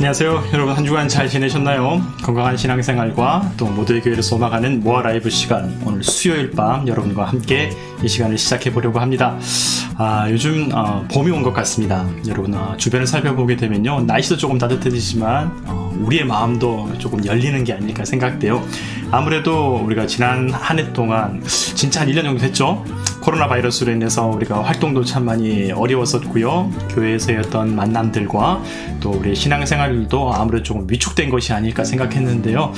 안녕하세요. 여러분 한 주간 잘 지내셨나요? 건강한 신앙생활과 또 모두의 교회를 소망하는 모아 라이브 시간, 오늘 수요일 밤 여러분과 함께 이 시간을 시작해 보려고 합니다. 요즘 봄이 온 것 같습니다. 여러분 주변을 살펴보게 되면요, 날씨도 조금 따뜻해지지만 우리의 마음도 조금 열리는 게 아닐까 생각돼요. 아무래도 우리가 지난 한 해 동안 진짜 한 1년 정도 됐죠. 코로나 바이러스로 인해서 우리가 활동도 참 많이 어려웠었고요. 교회에서의 어떤 만남들과 또 우리의 신앙생활도 아무래도 조금 위축된 것이 아닐까 생각했는데요.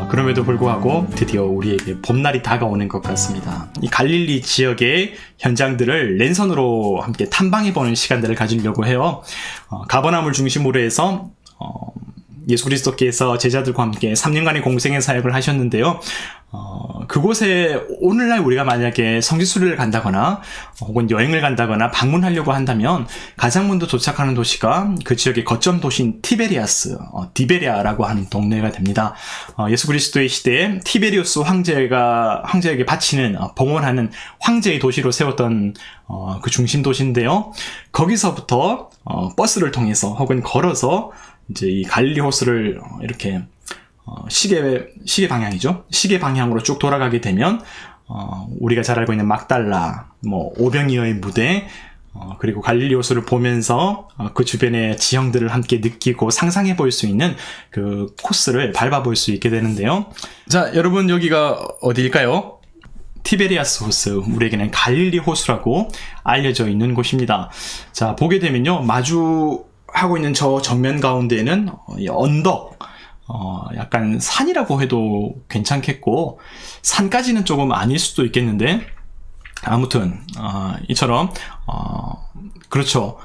그럼에도 불구하고 드디어 우리에게 봄날이 다가오는 것 같습니다. 이 갈릴리 지역의 현장들을 랜선으로 함께 탐방해보는 시간들을 가지려고 해요. 가버나움을 중심으로 해서 예수 그리스도께서 제자들과 함께 3년간의 공생의 사역을 하셨는데요. 그곳에 오늘날 우리가 만약에 성지순례를 간다거나 혹은 여행을 간다거나 방문하려고 한다면 가장 먼저 도착하는 도시가 그 지역의 거점 도시인 티베리아스, 디베리아라고 하는 동네가 됩니다. 예수 그리스도의 시대에 티베리우스 황제에게 바치는 봉헌하는 황제의 도시로 세웠던 그 중심 도시인데요. 거기서부터 버스를 통해서 혹은 걸어서 이제 이 갈릴리 호수를 이렇게 시계 방향이죠. 시계 방향으로 쭉 돌아가게 되면 우리가 잘 알고 있는 막달라, 오병이어의 무대, 그리고 갈릴리 호수를 보면서 그 주변의 지형들을 함께 느끼고 상상해 볼 수 있는 그 코스를 밟아볼 수 있게 되는데요. 자, 여러분 여기가 어디일까요? 티베리아스 호수, 우리에게는 갈릴리 호수라고 알려져 있는 곳입니다. 자, 보게 되면요, 마주하고 있는 저 정면 가운데에는 언덕, 약간 산이라고 해도 괜찮겠고, 산까지는 조금 아닐 수도 있겠는데, 아무튼, 이처럼, 그렇죠.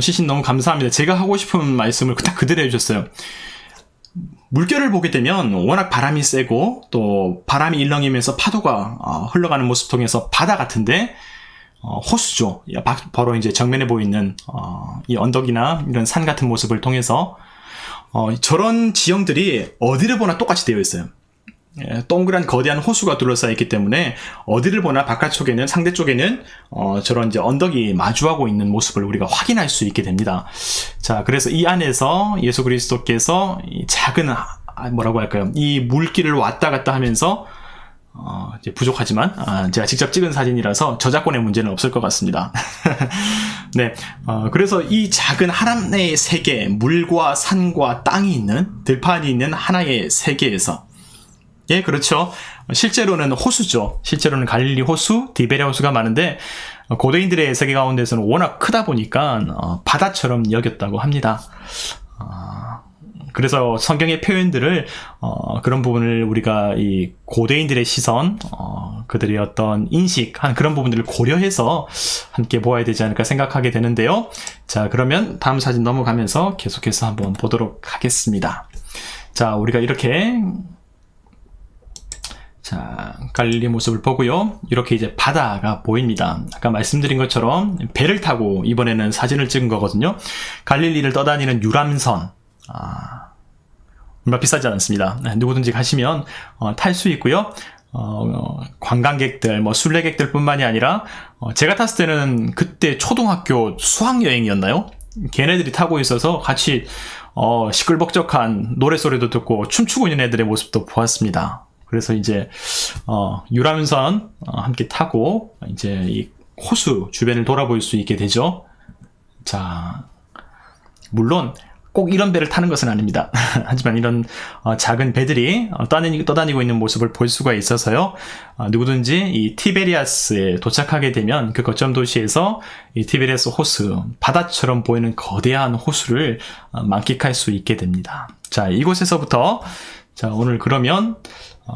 시신 너무 감사합니다. 제가 하고 싶은 말씀을 딱 그대로 해주셨어요. 물결을 보게 되면 워낙 바람이 세고, 또 바람이 일렁이면서 파도가 흘러가는 모습 통해서 바다 같은데, 호수죠. 바로 이제 정면에 보이는, 이 언덕이나 이런 산 같은 모습을 통해서, 저런 지형들이 어디를 보나 똑같이 되어 있어요. 동그란 거대한 호수가 둘러싸여 있기 때문에 어디를 보나 바깥쪽에는, 상대 쪽에는 저런 이제 언덕이 마주하고 있는 모습을 우리가 확인할 수 있게 됩니다. 자, 그래서 이 안에서 예수 그리스도께서 이 작은 뭐라고 할까요? 이 물길을 왔다 갔다 하면서 이제 부족하지만 제가 직접 찍은 사진이라서 저작권의 문제는 없을 것 같습니다. 네, 그래서 이 작은 하나의 세계, 물과 산과 땅이 있는, 들판이 있는 하나의 세계에서, 예, 그렇죠. 실제로는 호수죠. 실제로는 갈릴리 호수, 디베리아 호수가 많은데 고대인들의 세계 가운데서는 워낙 크다 보니까 바다처럼 여겼다고 합니다. 그래서 성경의 표현들을 그런 부분을 우리가 이 고대인들의 시선, 그들의 어떤 인식한 그런 부분들을 고려해서 함께 보아야 되지 않을까 생각하게 되는데요. 자, 그러면 다음 사진 넘어가면서 계속해서 한번 보도록 하겠습니다. 자, 우리가 이렇게 갈릴리 모습을 보고요. 이렇게 이제 바다가 보입니다. 아까 말씀드린 것처럼 배를 타고 이번에는 사진을 찍은 거거든요. 갈릴리를 떠다니는 유람선. 얼마 비싸지 않습니다. 누구든지 가시면 탈 수 있고요. 관광객들, 순례객들 뿐만이 아니라 제가 탔을 때는 그때 초등학교 수학여행이었나요? 걔네들이 타고 있어서 같이 시끌벅적한 노래소리도 듣고 춤추고 있는 애들의 모습도 보았습니다. 그래서 이제 유람선 함께 타고 이제 이 호수 주변을 돌아볼 수 있게 되죠. 자, 물론 꼭 이런 배를 타는 것은 아닙니다. 하지만 이런 작은 배들이 떠다니고 있는 모습을 볼 수가 있어서요. 누구든지 이 티베리아스에 도착하게 되면 그 거점 도시에서 이 티베리아스 호수, 바다처럼 보이는 거대한 호수를 만끽할 수 있게 됩니다. 자, 이곳에서부터 오늘 그러면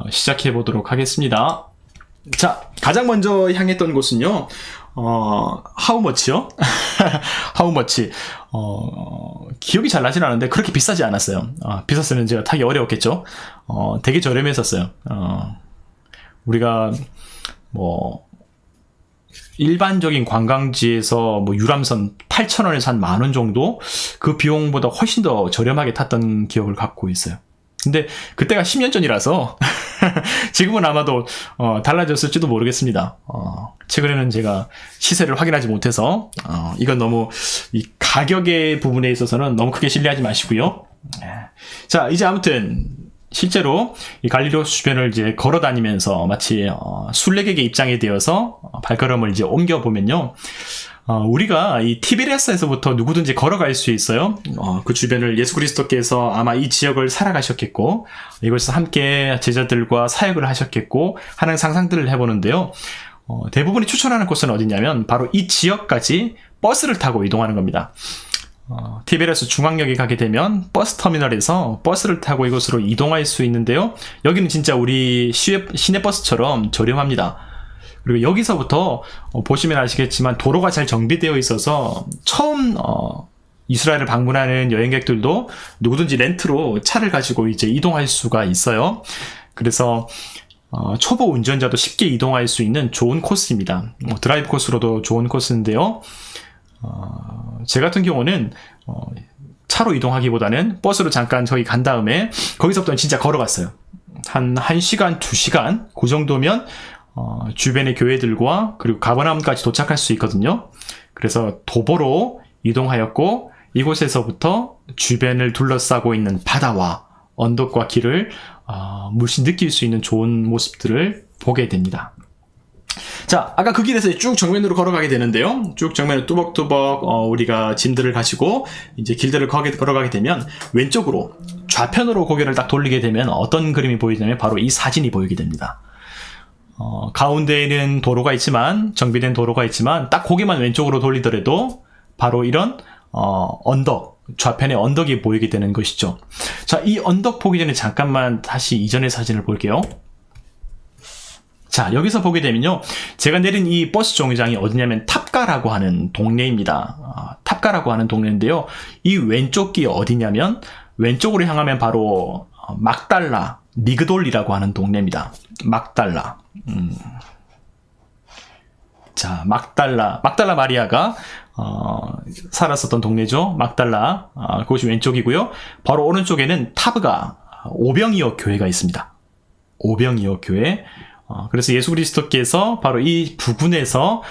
시작해 보도록 하겠습니다. 자, 가장 먼저 향했던 곳은요. 하우머치요? 하우머치. 기억이 잘 나진 않은데 그렇게 비싸지 않았어요. 비쌌으면 제가 타기 어려웠겠죠. 되게 저렴했었어요. 우리가 일반적인 관광지에서 유람선 8,000원에서 한 10,000원 정도, 그 비용보다 훨씬 더 저렴하게 탔던 기억을 갖고 있어요. 근데 그때가 10년 전이라서 지금은 아마도 달라졌을지도 모르겠습니다. 최근에는 제가 시세를 확인하지 못해서 이건 너무 이 가격의 부분에 있어서는 너무 크게 신뢰하지 마시고요. 자, 이제 아무튼 실제로 이 갈릴리오스 주변을 이제 걸어 다니면서 마치 순례객의 입장에 되어서 발걸음을 이제 옮겨 보면요. 우리가 이 티베리아스에서부터 누구든지 걸어갈 수 있어요. 그 주변을 예수 그리스도께서 아마 이 지역을 살아가셨겠고, 이곳에서 함께 제자들과 사역을 하셨겠고 하는 상상들을 해보는데요. 대부분이 추천하는 곳은 어디냐면 바로 이 지역까지 버스를 타고 이동하는 겁니다. 티베리아스 중앙역에 가게 되면 버스 터미널에서 버스를 타고 이곳으로 이동할 수 있는데요. 여기는 진짜 우리 시내버스처럼 저렴합니다. 그리고 여기서부터 보시면 아시겠지만 도로가 잘 정비되어 있어서 처음 이스라엘을 방문하는 여행객들도 누구든지 렌트로 차를 가지고 이제 이동할 수가 있어요. 그래서 초보 운전자도 쉽게 이동할 수 있는 좋은 코스입니다. 드라이브 코스로도 좋은 코스인데요. 제 같은 경우는 차로 이동하기보다는 버스로 잠깐 저기 간 다음에 거기서부터는 진짜 걸어갔어요. 한 1시간, 2시간 그 정도면 주변의 교회들과 그리고 가버나움까지 도착할 수 있거든요. 그래서 도보로 이동하였고 이곳에서부터 주변을 둘러싸고 있는 바다와 언덕과 길을 물씬 느낄 수 있는 좋은 모습들을 보게 됩니다. 자, 아까 그 길에서 쭉 정면으로 걸어가게 되는데요. 쭉 정면을 뚜벅뚜벅 우리가 짐들을 가지고 이제 길들을 걸어가게 되면 왼쪽으로 좌편으로 고개를 딱 돌리게 되면 어떤 그림이 보이냐면 바로 이 사진이 보이게 됩니다. 가운데에는 도로가 있지만 정비된 도로가 있지만 딱 고개만 왼쪽으로 돌리더라도 바로 이런 언덕, 좌편에 언덕이 보이게 되는 것이죠. 자, 이 언덕 보기 전에 잠깐만 다시 이전의 사진을 볼게요. 자, 여기서 보게 되면요. 제가 내린 이 버스 정류장이 어디냐면 탑가라고 하는 동네입니다. 탑가라고 하는 동네인데요. 이 왼쪽 길 어디냐면 왼쪽으로 향하면 바로 막달라, 미그돌이라고 하는 동네입니다. 막달라. 자, 막달라 마리아가 살았었던 동네죠. 막달라. 그곳이 왼쪽이고요. 바로 오른쪽에는 타브가 오병이어 교회가 있습니다. 오병이어 교회. 그래서 예수 그리스도께서 바로 이 부근에서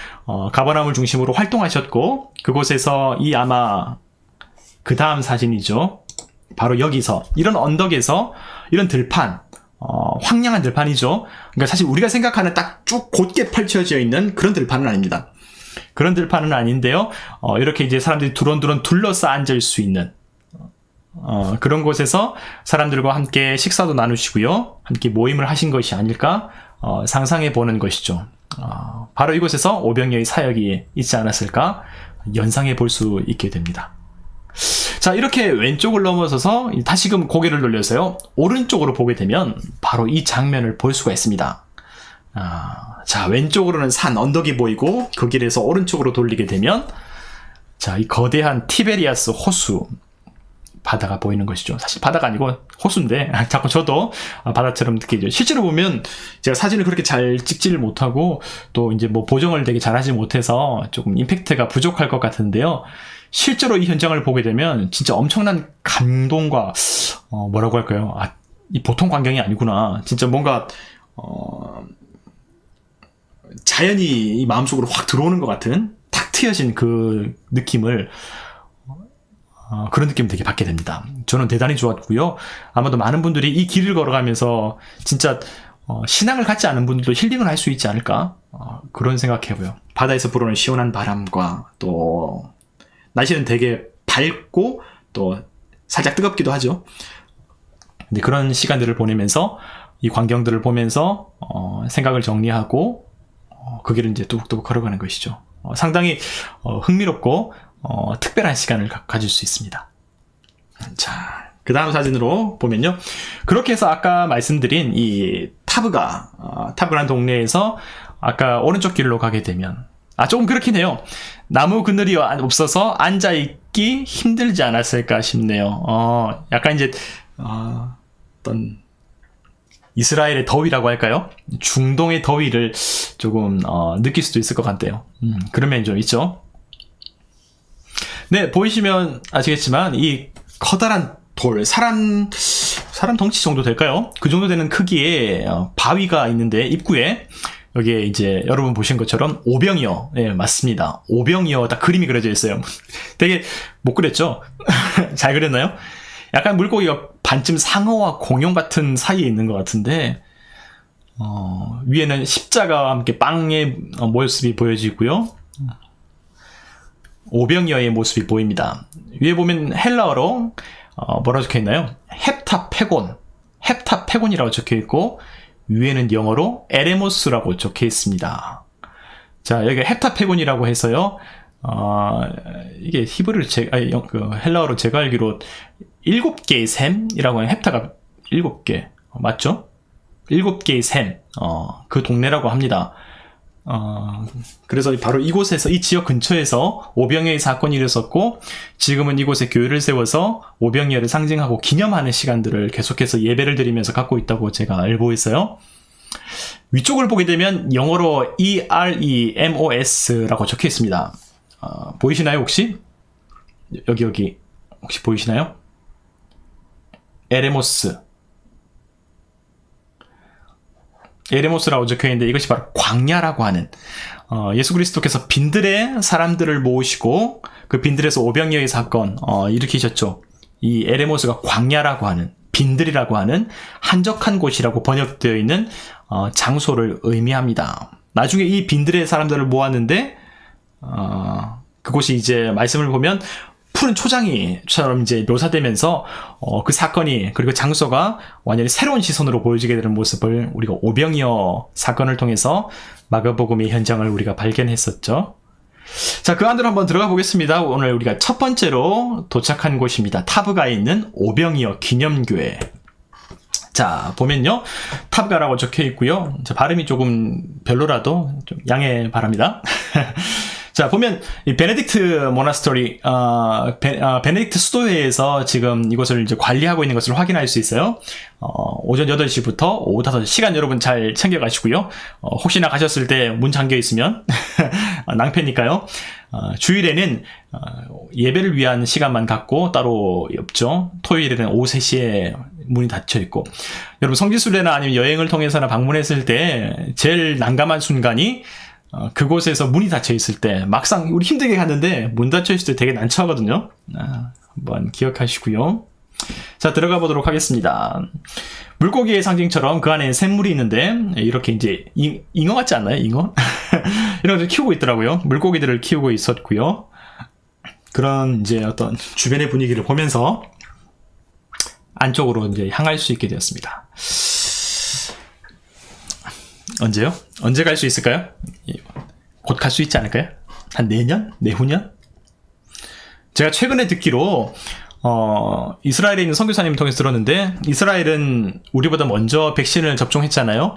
가버나움을 중심으로 활동하셨고 그곳에서 이 아마 그 다음 사진이죠. 바로 여기서 이런 언덕에서 이런 들판, 황량한 들판이죠. 그러니까 사실 우리가 생각하는 딱 쭉 곧게 펼쳐져 있는 그런 들판은 아닙니다. 그런 들판은 아닌데요. 이렇게 이제 사람들이 두런두런 둘러싸 앉을 수 있는 그런 곳에서 사람들과 함께 식사도 나누시고요. 함께 모임을 하신 것이 아닐까 상상해 보는 것이죠. 바로 이곳에서 오병이어의 사역이 있지 않았을까 연상해 볼 수 있게 됩니다. 자, 이렇게 왼쪽을 넘어서서 다시금 고개를 돌려서요. 오른쪽으로 보게 되면 바로 이 장면을 볼 수가 있습니다. 자, 왼쪽으로는 산 언덕이 보이고 그 길에서 오른쪽으로 돌리게 되면 자, 이 거대한 티베리아스 호수 바다가 보이는 것이죠. 사실 바다가 아니고 호수인데 자꾸 저도 바다처럼 느끼죠. 실제로 보면 제가 사진을 그렇게 잘 찍지를 못하고 또 이제 뭐 보정을 되게 잘하지 못해서 조금 임팩트가 부족할 것 같은데요. 실제로 이 현장을 보게 되면 진짜 엄청난 감동과 뭐라고 할까요? 이 보통 광경이 아니구나. 진짜 뭔가 자연이 이 마음속으로 확 들어오는 것 같은 탁 트여진 그 느낌을 그런 느낌 되게 받게 됩니다. 저는 대단히 좋았고요. 아마도 많은 분들이 이 길을 걸어가면서 진짜 신앙을 갖지 않은 분들도 힐링을 할 수 있지 않을까 그런 생각해보요. 바다에서 불어오는 시원한 바람과 또 날씨는 되게 밝고 또 살짝 뜨겁기도 하죠. 근데 그런 시간들을 보내면서 이 광경들을 보면서 생각을 정리하고 그 길을 이제 뚜벅뚜벅 걸어가는 것이죠. 상당히 흥미롭고 특별한 시간을 가질 수 있습니다. 자, 그 다음 사진으로 보면요. 그렇게 해서 아까 말씀드린 이 타브라는 동네에서 아까 오른쪽 길로 가게 되면 조금 그렇긴 해요. 나무 그늘이 없어서 앉아있기 힘들지 않았을까 싶네요. 약간 이제 어떤 이스라엘의 더위라고 할까요? 중동의 더위를 조금 느낄 수도 있을 것 같아요. 그런 면이 좀 있죠. 네, 보이시면 아시겠지만 이 커다란 돌, 사람 사람 덩치 정도 될까요? 그 정도 되는 크기의 바위가 있는데 입구에 여기에 이제 여러분 보신 것처럼 오병이어, 네, 맞습니다. 오병이어 딱 그림이 그려져 있어요. 되게 못 그렸죠? 잘 그렸나요? 약간 물고기가 반쯤 상어와 공룡 같은 사이에 있는 것 같은데 위에는 십자가와 함께 빵의 모습이 보여지고요. 오병이어의 모습이 보입니다. 위에 보면 헬라어로 뭐라고 적혀있나요? 헵타페곤이라고 적혀있고 위에는 영어로 에레모스라고 적혀있습니다. 자, 여기가 헵타페곤이라고 해서요. 이게 헬라어로 제가 알기로 7개의 샘이라고 하는 헵타가 7개 맞죠? 7개의 샘, 그 동네라고 합니다. 그래서 바로 이곳에서, 이 지역 근처에서 오병이어의 사건이 일어섰고, 지금은 이곳에 교회를 세워서 오병이어를 상징하고 기념하는 시간들을 계속해서 예배를 드리면서 갖고 있다고 제가 알고 있어요. 위쪽을 보게 되면 영어로 EREMOS라고 적혀 있습니다. 보이시나요, 혹시? 여기, 혹시 보이시나요? 에레모스라고 적혀있는데 이것이 바로 광야라고 하는 예수 그리스도께서 빈들에 사람들을 모으시고 그 빈들에서 오병이어의 사건 일으키셨죠. 이 에레모스가 광야라고 하는 빈들이라고 하는 한적한 곳이라고 번역되어 있는 장소를 의미합니다. 나중에 이 빈들의 사람들을 모았는데 그곳이 이제 말씀을 보면 푸른 초장이처럼 이제 묘사되면서 그 사건이 그리고 장소가 완전히 새로운 시선으로 보여지게 되는 모습을 우리가 오병이어 사건을 통해서 마가복음의 현장을 우리가 발견했었죠. 자, 그 안으로 한번 들어가 보겠습니다. 오늘 우리가 첫 번째로 도착한 곳입니다. 타브가에 있는 오병이어 기념교회. 자, 보면요, 탑가라고 적혀 있고요. 발음이 조금 별로라도 좀 양해 바랍니다. 자, 보면 이 베네딕트 모나스터리, 베네딕트 수도회에서 지금 이곳을 이제 관리하고 있는 것을 확인할 수 있어요. 오전 8시부터 오후 5시 시간 여러분 잘 챙겨가시고요. 혹시나 가셨을 때 문 잠겨 있으면 낭패니까요. 주일에는 예배를 위한 시간만 갖고 따로 없죠. 토요일에는 오후 3시에 문이 닫혀 있고, 여러분 성지순례나 아니면 여행을 통해서나 방문했을 때 제일 난감한 순간이 그곳에서 문이 닫혀 있을 때, 막상 우리 힘들게 갔는데 문 닫혀 있을 때 되게 난처하거든요. 한번 기억하시고요. 자, 들어가 보도록 하겠습니다. 물고기의 상징처럼 그 안에 샘물이 있는데 이렇게 이제 잉어 같지 않나요? 잉어? 이런 것을 키우고 있더라고요. 물고기들을 키우고 있었고요. 그런 이제 어떤 주변의 분위기를 보면서 안쪽으로 이제 향할 수 있게 되었습니다. 언제요? 언제 갈 수 있을까요? 곧 갈 수 있지 않을까요? 한 내년? 내후년? 제가 최근에 듣기로 이스라엘에 있는 선교사님을 통해서 들었는데, 이스라엘은 우리보다 먼저 백신을 접종했잖아요.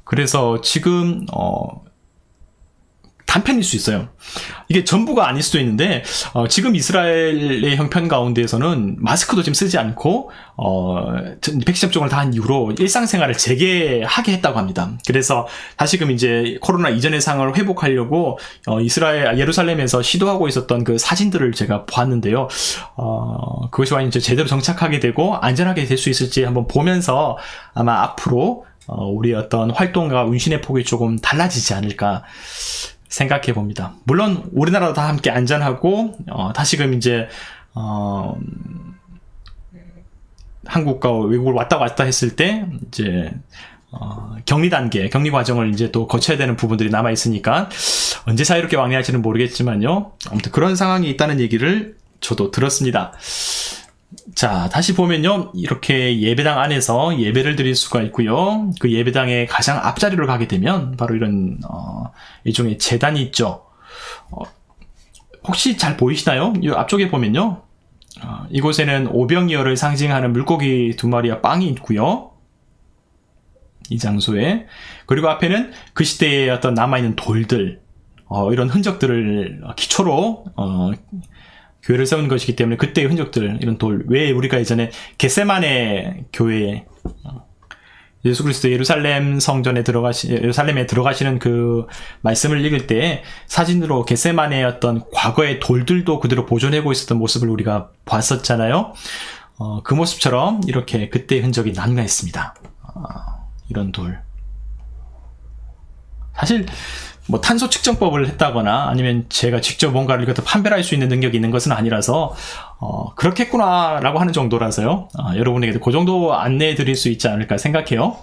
그래서 지금 단편일 수 있어요. 이게 전부가 아닐 수도 있는데 지금 이스라엘의 형편 가운데에서는 마스크도 지금 쓰지 않고 백신 접종을 다 한 이후로 일상생활을 재개하게 했다고 합니다. 그래서 다시금 이제 코로나 이전의 상황을 회복하려고 이스라엘 예루살렘에서 시도하고 있었던 그 사진들을 제가 보았는데요. 그것이 완전 제대로 정착하게 되고 안전하게 될 수 있을지 한번 보면서 아마 앞으로 우리의 어떤 활동과 운신의 폭이 조금 달라지지 않을까 생각해 봅니다. 물론 우리나라도 다 함께 안전하고 다시금 이제 한국과 외국을 왔다 갔다 했을 때 이제 격리 과정을 이제 또 거쳐야 되는 부분들이 남아 있으니까 언제 자유롭게 왕래할지는 모르겠지만요. 아무튼 그런 상황이 있다는 얘기를 저도 들었습니다. 자, 다시 보면요, 이렇게 예배당 안에서 예배를 드릴 수가 있고요. 그 예배당의 가장 앞자리로 가게 되면 바로 이런 일종의 제단이 있죠. 혹시 잘 보이시나요? 이 앞쪽에 보면요, 이곳에는 오병이어를 상징하는 물고기 2마리와 빵이 있고요. 이 장소에. 그리고 앞에는 그 시대에 어떤 남아있는 돌들, 이런 흔적들을 기초로 교회를 세운 것이기 때문에 그때의 흔적들, 이런 돌, 왜 우리가 예전에 겟세마네 교회에 예수 그리스도 예루살렘에 들어가시는 그 말씀을 읽을 때 사진으로 겟세마네의 어떤 과거의 돌들도 그대로 보존하고 있었던 모습을 우리가 봤었잖아요. 그 모습처럼 이렇게 그때의 흔적이 남아있습니다. 이런 돌. 사실 뭐 탄소 측정법을 했다거나 아니면 제가 직접 뭔가를 이것도 판별할 수 있는 능력이 있는 것은 아니라서 그렇겠구나 라고 하는 정도라서요. 여러분에게도 그 정도 안내해 드릴 수 있지 않을까 생각해요.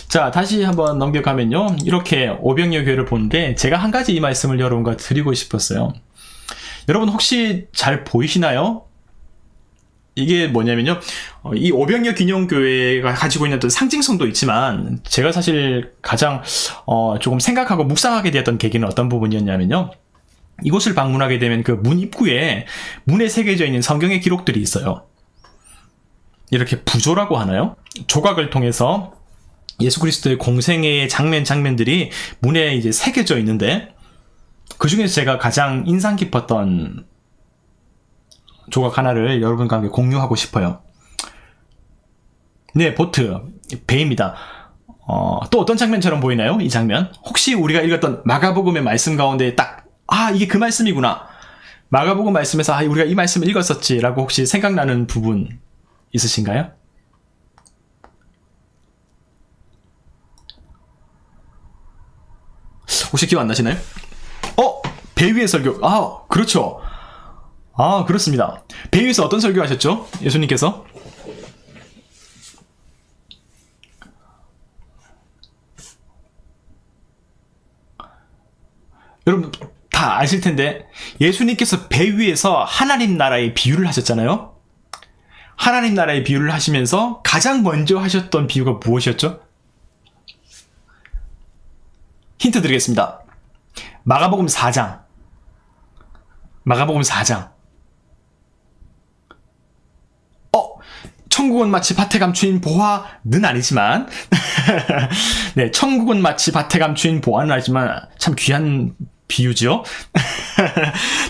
자, 다시 한번 넘겨가면요, 이렇게 오병이어 교회를 보는데 제가 한 가지 이 말씀을 여러분과 드리고 싶었어요. 여러분 혹시 잘 보이시나요? 이게 뭐냐면요, 이 오병이어 기념교회가 가지고 있는 어떤 상징성도 있지만 제가 사실 가장 조금 생각하고 묵상하게 되었던 계기는 어떤 부분이었냐면요, 이곳을 방문하게 되면 그 문 입구에 문에 새겨져 있는 성경의 기록들이 있어요. 이렇게 부조라고 하나요? 조각을 통해서 예수 그리스도의 공생애의 장면들이 문에 이제 새겨져 있는데, 그 중에서 제가 가장 인상 깊었던 조각 하나를 여러분과 함께 공유하고 싶어요. 네, 보트, 배입니다. 또 어떤 장면처럼 보이나요? 이 장면? 혹시 우리가 읽었던 마가복음의 말씀 가운데 딱, 이게 그 말씀이구나. 마가복음 말씀에서 우리가 이 말씀을 읽었었지 라고 혹시 생각나는 부분 있으신가요? 혹시 기억 안 나시나요? 배 위의 설교. 그렇죠. 그렇습니다. 배 위에서 어떤 설교 하셨죠? 예수님께서? 여러분 다 아실 텐데, 예수님께서 배 위에서 하나님 나라의 비유를 하셨잖아요. 하나님 나라의 비유를 하시면서 가장 먼저 하셨던 비유가 무엇이었죠? 힌트 드리겠습니다. 마가복음 4장. 마가복음 4장. 천국은 마치 밭에 감추인 보화는 아니지만 네, 천국은 마치 밭에 감추인 보화는 아니지만 참 귀한 비유죠.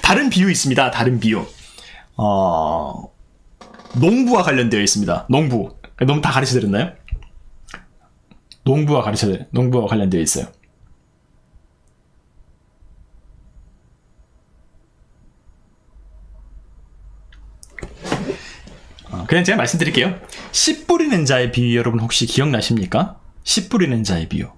다른 비유 있습니다. 다른 비유. 농부와 관련되어 있습니다. 농부. 너무 다 가르쳐 드렸나요? 농부와 관련되어 있어요. 그냥 제가 말씀드릴게요. 씨 뿌리는 자의 비유, 여러분 혹시 기억나십니까? 씨 뿌리는 자의 비유.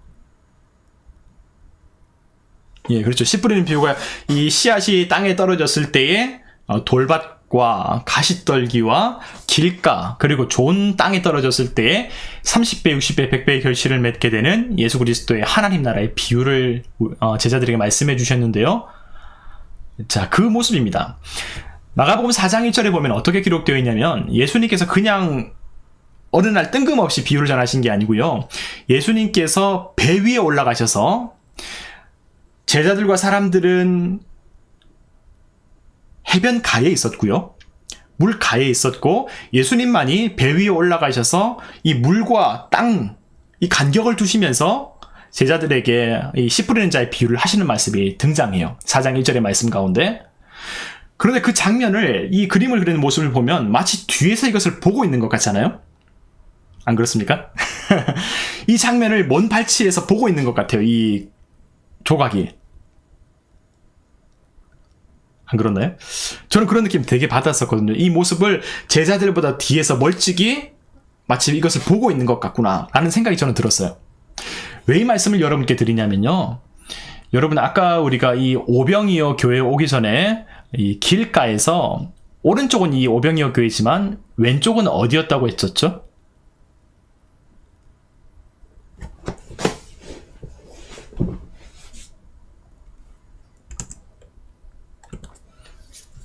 예, 그렇죠. 씨 뿌리는 비유가 이 씨앗이 땅에 떨어졌을 때에 돌밭과 가시떨기와 길가, 그리고 좋은 땅에 떨어졌을 때에 30배, 60배, 100배의 결실을 맺게 되는 예수 그리스도의 하나님 나라의 비유를 제자들에게 말씀해 주셨는데요. 자, 그 모습입니다. 마가복음 4장 1절에 보면 어떻게 기록되어 있냐면, 예수님께서 그냥 어느 날 뜬금없이 비유를 전하신 게 아니고요, 예수님께서 배 위에 올라가셔서 제자들과 사람들은 해변가에 있었고요, 물가에 있었고, 예수님만이 배 위에 올라가셔서 이 물과 땅, 이 간격을 두시면서 제자들에게 이 씨 뿌리는 자의 비유를 하시는 말씀이 등장해요. 4장 1절의 말씀 가운데. 그런데 그 장면을, 이 그림을 그리는 모습을 보면 마치 뒤에서 이것을 보고 있는 것 같잖아요? 안 그렇습니까? 이 장면을 먼 발치에서 보고 있는 것 같아요, 이 조각이. 안 그렇나요? 저는 그런 느낌 되게 받았었거든요. 이 모습을 제자들보다 뒤에서 멀찍이 마치 이것을 보고 있는 것 같구나 라는 생각이 저는 들었어요. 왜 이 말씀을 여러분께 드리냐면요, 여러분 아까 우리가 이 오병이어 교회에 오기 전에 이 길가에서, 오른쪽은 이 오병이어 교회지만 왼쪽은 어디였다고 했었죠?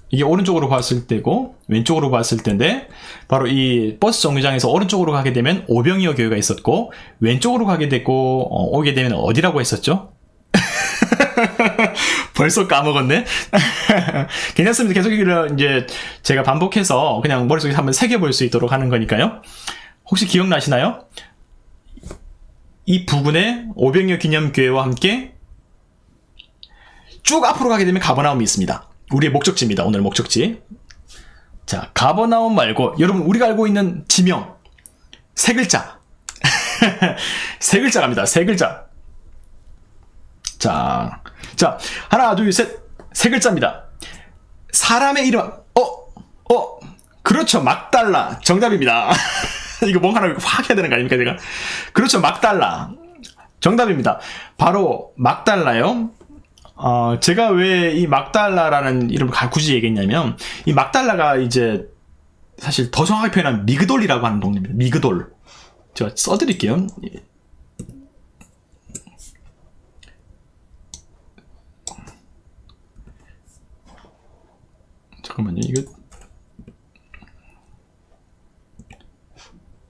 이게 오른쪽으로 봤을 때고 왼쪽으로 봤을 때인데, 바로 이 버스 정류장에서 오른쪽으로 가게 되면 오병이어 교회가 있었고, 왼쪽으로 가게 되고 오게 되면 어디라고 했었죠? 벌써 까먹었네? 괜찮습니다. 계속 이제 제가 반복해서 그냥 머릿속에 한번 새겨볼 수 있도록 하는 거니까요. 혹시 기억나시나요? 이 부근에 오병이어 기념교회와 함께 쭉 앞으로 가게 되면 가버나움이 있습니다. 우리의 목적지입니다. 오늘 목적지. 자, 가버나움 말고 여러분 우리가 알고 있는 지명 세 글자. 세 글자 갑니다. 세 글자. 자, 하나, 둘, 셋. 세 글자입니다. 사람의 이름. 그렇죠. 막달라. 정답입니다. 이거 뭔가 하나 확 해야 되는 거 아닙니까, 제가? 그렇죠. 막달라. 정답입니다. 바로 막달라요. 제가 왜 이 막달라라는 이름을 굳이 얘기했냐면, 이 막달라가 이제 사실 더 정확하게 표현하면 미그돌이라고 하는 동네입니다. 미그돌. 제가 써드릴게요. 잠깐만요.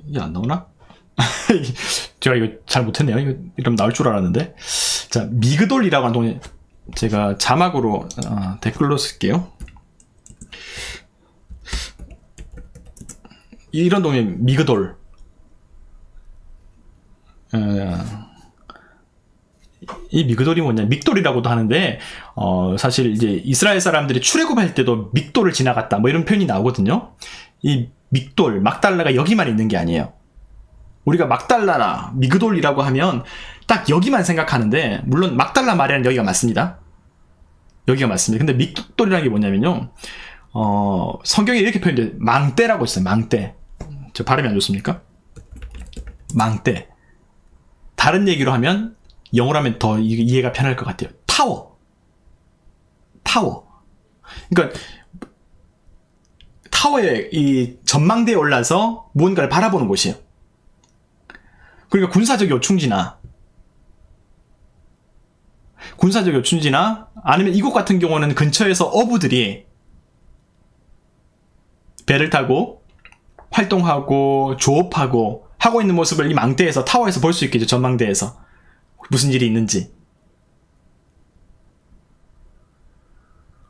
이게 안 나오나? 제가 이거 잘 못했네요. 이러면 나올 줄 알았는데. 자, 미그돌이라고 하는 동네. 제가 자막으로 댓글로 쓸게요. 이런 동네 미그돌. 이 미그돌이 뭐냐, 믹돌이라고도 하는데, 사실 이제 이스라엘 사람들이 출애굽할 때도 믹돌을 지나갔다, 뭐 이런 표현이 나오거든요. 이 믹돌, 막달라가 여기만 있는 게 아니에요. 우리가 막달라나 미그돌이라고 하면 딱 여기만 생각하는데, 물론 막달라 마리아는 여기가 맞습니다. 여기가 맞습니다. 근데 믹돌이라는 게 뭐냐면요, 성경에 이렇게 표현돼요. 망대라고 있어요. 망대. 저 발음이 안 좋습니까? 망대. 다른 얘기로 하면, 영어로 하면 더 이해가 편할 것 같아요. 타워. 그러니까 타워에 이 전망대에 올라서 무언가를 바라보는 곳이에요. 그러니까 군사적 요충지나 아니면 이곳 같은 경우는 근처에서 어부들이 배를 타고 활동하고 조업하고 하고 있는 모습을 이 망대에서, 타워에서 볼 수 있겠죠. 전망대에서 무슨 일이 있는지,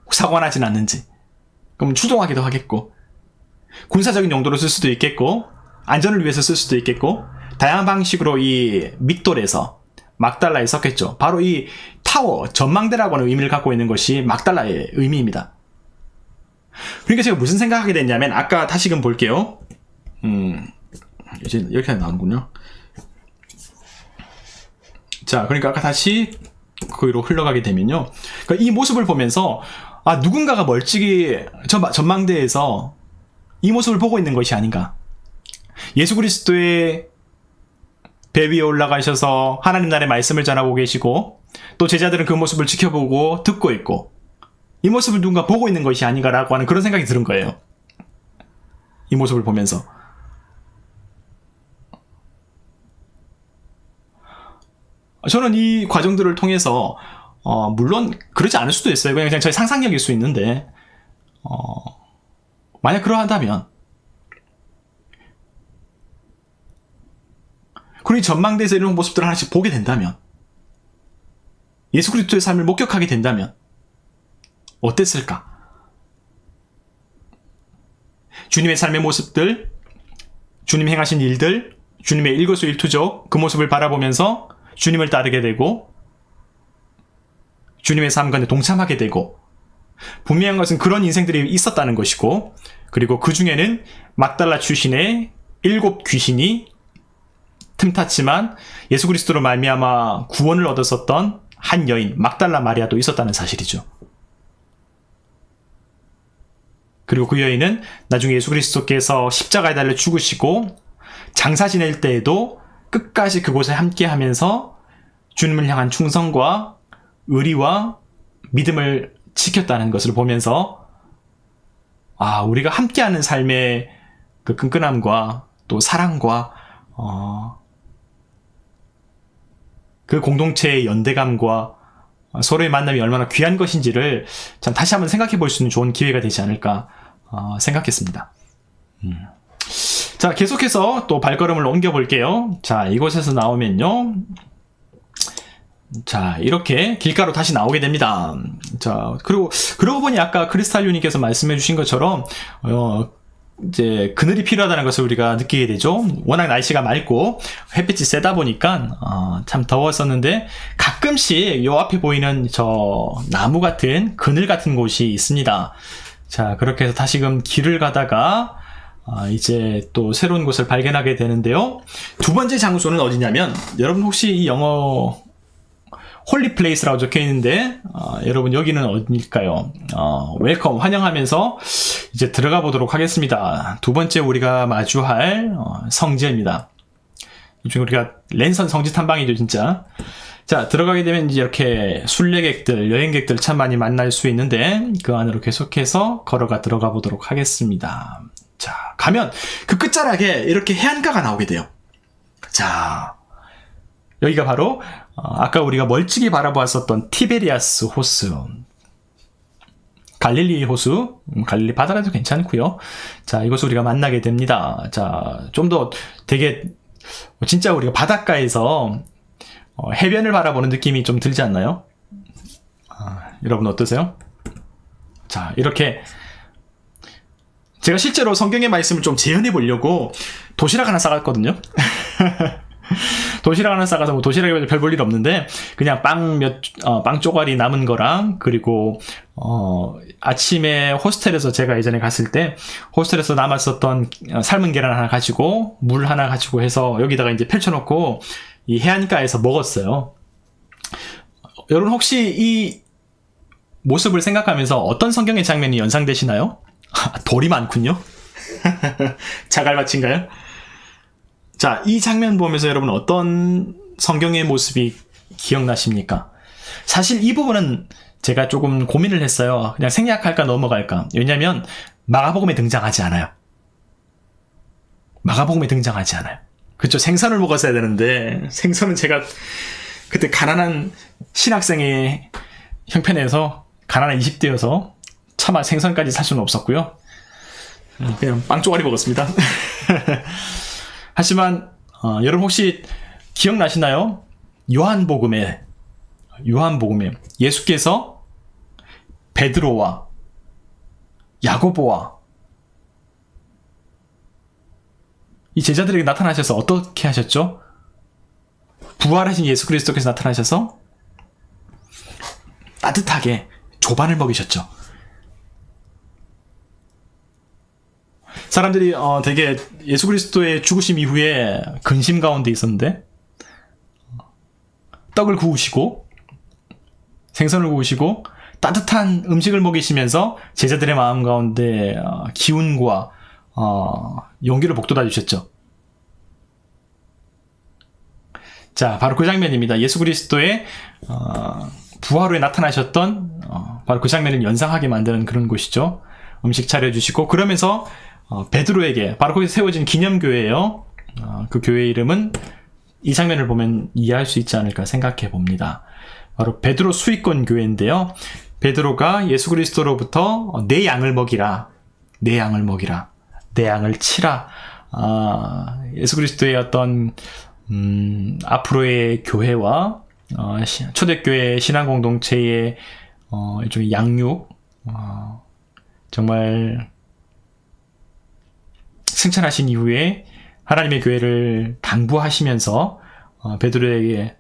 사고가 나진 않는지. 그럼 추종하기도 하겠고, 군사적인 용도로 쓸 수도 있겠고, 안전을 위해서 쓸 수도 있겠고, 다양한 방식으로 이 믹돌에서 막달라에 썼겠죠. 바로 이 타워, 전망대라고 하는 의미를 갖고 있는 것이 막달라의 의미입니다. 그러니까 제가 무슨 생각하게 됐냐면, 아까 다시금 볼게요. 이제 이렇게 나오는군요. 자, 그러니까 아까 다시 거기로 흘러가게 되면요, 그러니까 이 모습을 보면서 누군가가 멀찍이 전망대에서 이 모습을 보고 있는 것이 아닌가. 예수 그리스도의 배 위에 올라가셔서 하나님 나라의 말씀을 전하고 계시고, 또 제자들은 그 모습을 지켜보고 듣고 있고, 이 모습을 누군가 보고 있는 것이 아닌가라고 하는 그런 생각이 드는 거예요. 이 모습을 보면서. 저는 이 과정들을 통해서 물론 그러지 않을 수도 있어요. 그냥 저희 상상력일 수 있는데, 만약 그러하다면, 그리고 전망대에서 이런 모습들을 하나씩 보게 된다면, 예수 그리스도의 삶을 목격하게 된다면 어땠을까? 주님의 삶의 모습들, 주님 행하신 일들, 주님의 일거수일투족, 그 모습을 바라보면서 주님을 따르게 되고, 주님의 삶 가운데 동참하게 되고, 분명한 것은 그런 인생들이 있었다는 것이고, 그리고 그 중에는 막달라 출신의 7 귀신이 틈탔지만 예수 그리스도로 말미암아 구원을 얻었었던 한 여인 막달라 마리아도 있었다는 사실이죠. 그리고 그 여인은 나중에 예수 그리스도께서 십자가에 달려 죽으시고 장사 지낼 때에도 끝까지 그곳에 함께하면서 주님을 향한 충성과 의리와 믿음을 지켰다는 것을 보면서, 우리가 함께하는 삶의 그 끈끈함과 또 사랑과 그 공동체의 연대감과 서로의 만남이 얼마나 귀한 것인지를 참 다시 한번 생각해 볼 수 있는 좋은 기회가 되지 않을까 생각했습니다. 자, 계속해서 또 발걸음을 옮겨 볼게요. 자, 이곳에서 나오면요, 자, 이렇게 길가로 다시 나오게 됩니다. 자, 그러고 보니 아까 크리스탈유님께서 말씀해 주신 것처럼 이제 그늘이 필요하다는 것을 우리가 느끼게 되죠. 워낙 날씨가 맑고 햇빛이 세다 보니까 참 더웠었는데, 가끔씩 요 앞에 보이는 저 나무 같은 그늘 같은 곳이 있습니다. 자, 그렇게 해서 다시금 길을 가다가 이제 또 새로운 곳을 발견하게 되는데요. 두 번째 장소는 어디냐면, 여러분 혹시 이 영어 홀리 플레이스라고 적혀 있는데 여러분 여기는 어디일까요? 웰컴 환영하면서 이제 들어가 보도록 하겠습니다. 두 번째 우리가 마주할 성지입니다. 이중 우리가 랜선 성지 탐방이죠, 진짜. 자, 들어가게 되면 이제 이렇게 순례객들, 여행객들 참 많이 만날 수 있는데 그 안으로 계속해서 걸어가 들어가 보도록 하겠습니다. 자, 가면 그 끝자락에 이렇게 해안가가 나오게 돼요. 자, 여기가 바로 아까 우리가 멀찍이 바라보았었던 티베리아스 호수, 갈릴리 호수, 갈릴리 바다라도 괜찮고요. 자, 이곳을 우리가 만나게 됩니다. 자, 좀 더 되게 진짜 우리가 바닷가에서 해변을 바라보는 느낌이 좀 들지 않나요? 여러분 어떠세요? 자, 이렇게 제가 실제로 성경의 말씀을 좀 재현해 보려고 도시락 하나 싸갔거든요. 도시락 하나 싸가서 뭐 도시락에 별 볼 일 없는데 그냥 빵 쪼가리 남은 거랑 그리고 아침에 호스텔에서 제가 예전에 갔을 때 호스텔에서 남았었던 삶은 계란 하나 가지고 물 하나 가지고 해서 여기다가 이제 펼쳐놓고 이 해안가에서 먹었어요. 여러분 혹시 이 모습을 생각하면서 어떤 성경의 장면이 연상되시나요? 돌이 많군요. 자갈밭인가요? 자, 이 장면 보면서 여러분 어떤 성경의 모습이 기억나십니까? 사실 이 부분은 제가 조금 고민을 했어요. 그냥 생략할까 넘어갈까. 왜냐면 마가복음에 등장하지 않아요. 마가복음에 등장하지 않아요. 그쵸, 생선을 먹었어야 되는데 생선은 제가 그때 가난한 신학생의 형편에서 가난한 20대여서 차마 생선까지 살 수는 없었고요. 그냥 빵 쪼가리 먹었습니다. 하지만 여러분 혹시 기억나시나요? 요한복음에 예수께서 베드로와 야고보와 이 제자들에게 나타나셔서 어떻게 하셨죠? 부활하신 예수 그리스도께서 나타나셔서 따뜻하게 조반을 먹이셨죠. 사람들이 되게 예수 그리스도의 죽으심 이후에 근심 가운데 있었는데 떡을 구우시고 생선을 구우시고 따뜻한 음식을 먹이시면서 제자들의 마음 가운데 기운과 용기를 북돋아 주셨죠. 자, 바로 그 장면입니다. 예수 그리스도의 부활 후에 나타나셨던 바로 그 장면을 연상하게 만드는 그런 곳이죠. 음식 차려주시고 그러면서 베드로에게 바로 거기서 세워진 기념교회예요. 그 교회 이름은 이 장면을 보면 이해할 수 있지 않을까 생각해 봅니다. 바로 베드로 수익권 교회인데요. 베드로가 예수 그리스도로부터 내 양을 먹이라, 내 양을 먹이라, 내 양을 치라. 예수 그리스도의 어떤 앞으로의 교회와 초대교회 신앙 공동체의 일종의 양육, 정말 승천하신 이후에 하나님의 교회를 당부하시면서 베드로에게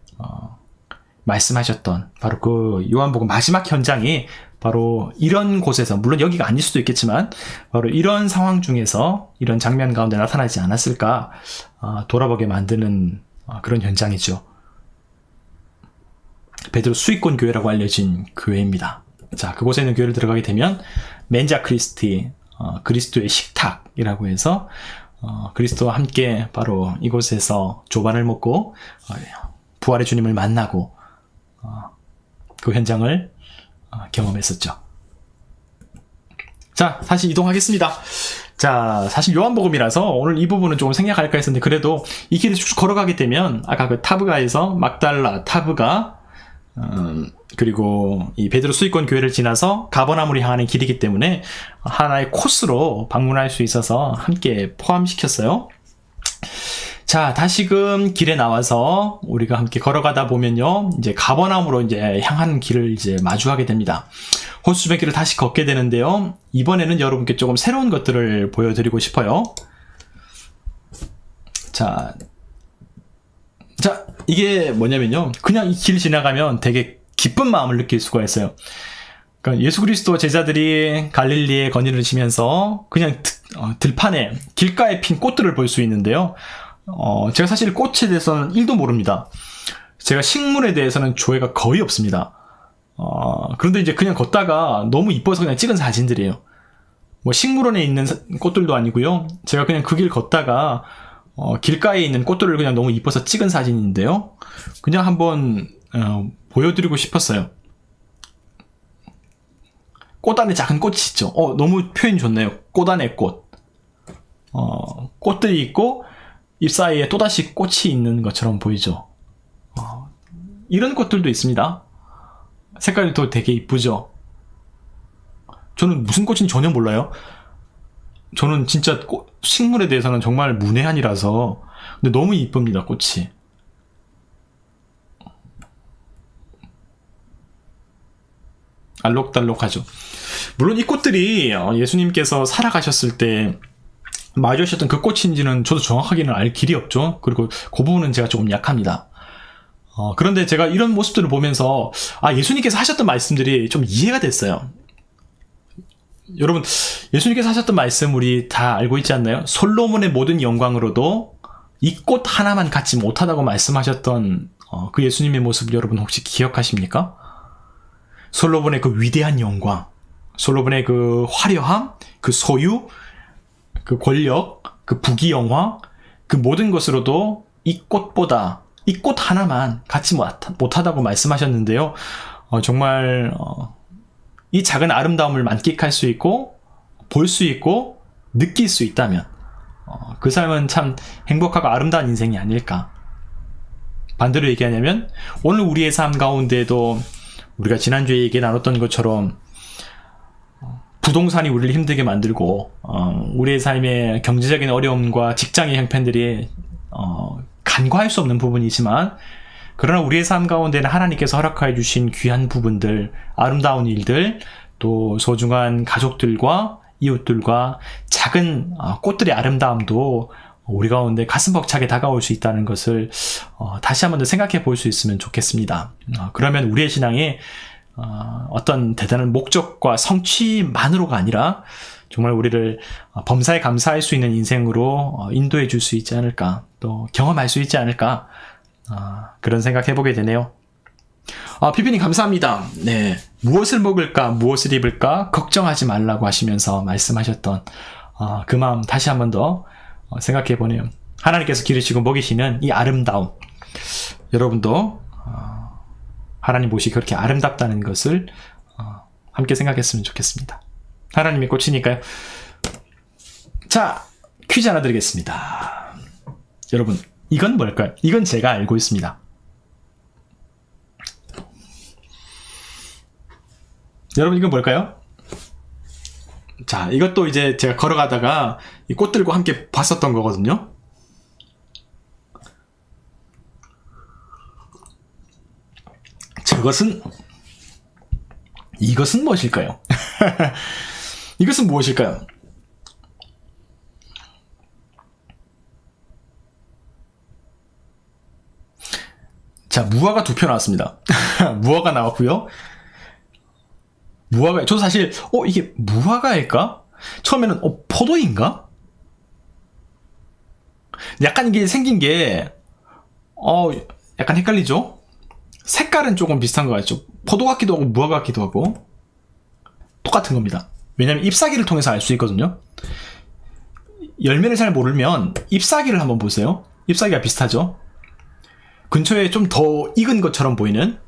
말씀하셨던 바로 그 요한복음 마지막 현장이 바로 이런 곳에서, 물론 여기가 아닐 수도 있겠지만 바로 이런 상황 중에서 이런 장면 가운데 나타나지 않았을까 돌아보게 만드는 그런 현장이죠. 베드로 수익권 교회라고 알려진 교회입니다. 자, 그곳에 있는 교회를 들어가게 되면 멘자 크리스티, 그리스도의 식탁이라고 해서 그리스도와 함께 바로 이곳에서 조반을 먹고 부활의 주님을 만나고 그 현장을 경험했었죠. 자, 다시 이동하겠습니다. 자, 사실 요한복음이라서 오늘 이 부분은 조금 생략할까 했었는데 그래도 이 길을 쭉 걸어가게 되면 아까 그 타브가에서 막달라, 타브가 그리고 이 베드로 수익권 교회를 지나서 가버나움으로 향하는 길이기 때문에 하나의 코스로 방문할 수 있어서 함께 포함시켰어요. 자, 다시금 길에 나와서 우리가 함께 걸어가다 보면요, 이제 가버나움으로 이제 향하는 길을 이제 마주하게 됩니다. 호수변 길을 다시 걷게 되는데요, 이번에는 여러분께 조금 새로운 것들을 보여드리고 싶어요. 자, 이게 뭐냐면요, 그냥 이 길 지나가면 되게 기쁜 마음을 느낄 수가 있어요. 그러니까 예수 그리스도 제자들이 갈릴리에 거닐으시면서 그냥 들판에 길가에 핀 꽃들을 볼 수 있는데요. 제가 사실 꽃에 대해서는 1도 모릅니다. 제가 식물에 대해서는 조회가 거의 없습니다. 그런데 이제 그냥 걷다가 너무 이뻐서 그냥 찍은 사진들이에요. 뭐 식물원에 있는 꽃들도 아니고요. 제가 그냥 그 길 걷다가 길가에 있는 꽃들을 그냥 너무 이뻐서 찍은 사진인데요. 그냥 한번 보여드리고 싶었어요. 꽃 안에 작은 꽃이 있죠. 너무 표현이 좋네요. 꽃 안에 꽃. 꽃들이 있고 잎 사이에 또다시 꽃이 있는 것처럼 보이죠. 이런 꽃들도 있습니다. 색깔이 또 되게 이쁘죠. 저는 무슨 꽃인지 전혀 몰라요. 저는 진짜 식물에 대해서는 정말 문외한이라서. 근데 너무 이쁩니다, 꽃이. 알록달록하죠. 물론 이 꽃들이 예수님께서 살아가셨을 때 마주하셨던 그 꽃인지는 저도 정확하게는 알 길이 없죠. 그리고 그 부분은 제가 조금 약합니다. 그런데 제가 이런 모습들을 보면서 예수님께서 하셨던 말씀들이 좀 이해가 됐어요. 여러분, 예수님께서 하셨던 말씀 우리 다 알고 있지 않나요? 솔로몬의 모든 영광으로도 이 꽃 하나만 갖지 못하다고 말씀하셨던 그 예수님의 모습을 여러분 혹시 기억하십니까? 솔로몬의 그 위대한 영광, 솔로몬의 그 화려함, 그 소유, 그 권력, 그 부귀영화, 그 모든 것으로도 이 꽃보다 이 꽃 하나만 갖지 못하다고 말씀하셨는데요. 정말 이 작은 아름다움을 만끽할 수 있고 볼 수 있고 느낄 수 있다면 그 삶은 참 행복하고 아름다운 인생이 아닐까. 반대로 얘기하냐면 오늘 우리의 삶 가운데에도 우리가 지난주에 얘기 나눴던 것처럼 부동산이 우리를 힘들게 만들고 우리의 삶의 경제적인 어려움과 직장의 형편들이 간과할 수 없는 부분이지만, 그러나 우리의 삶 가운데는 하나님께서 허락하여 주신 귀한 부분들, 아름다운 일들, 또 소중한 가족들과 이웃들과 작은 꽃들의 아름다움도 우리 가운데 가슴 벅차게 다가올 수 있다는 것을 다시 한번 더 생각해 볼 수 있으면 좋겠습니다. 그러면 우리의 신앙에 어떤 대단한 목적과 성취만으로가 아니라 정말 우리를 범사에 감사할 수 있는 인생으로 인도해 줄 수 있지 않을까, 또 경험할 수 있지 않을까, 그런 생각 해보게 되네요. 피피님 감사합니다. 네, 무엇을 먹을까 무엇을 입을까 걱정하지 말라고 하시면서 말씀하셨던 그 마음 다시 한번 더 생각해 보네요. 하나님께서 기르시고 먹이시는 이 아름다움, 여러분도 하나님 모시 그렇게 아름답다는 것을 함께 생각했으면 좋겠습니다. 하나님이 꽃이니까요. 자, 퀴즈 하나 드리겠습니다. 여러분, 이건 뭘까요? 이건 제가 알고 있습니다. 여러분, 이건 뭘까요? 자, 이것도 이제 제가 걸어가다가 이 꽃들과 함께 봤었던 거거든요. 이것은 무엇일까요? 이것은 무엇일까요? 자, 무화과 2표 나왔습니다. 무화과 나왔고요. 저도 사실 이게 무화과일까? 처음에는 포도인가? 약간 이게 생긴 게 약간 헷갈리죠? 색깔은 조금 비슷한 것 같죠? 포도 같기도 하고 무화과 같기도 하고 똑같은 겁니다. 왜냐면 잎사귀를 통해서 알 수 있거든요. 열매를 잘 모르면 잎사귀를 한번 보세요. 잎사귀가 비슷하죠? 근처에 좀 더 익은 것처럼 보이는,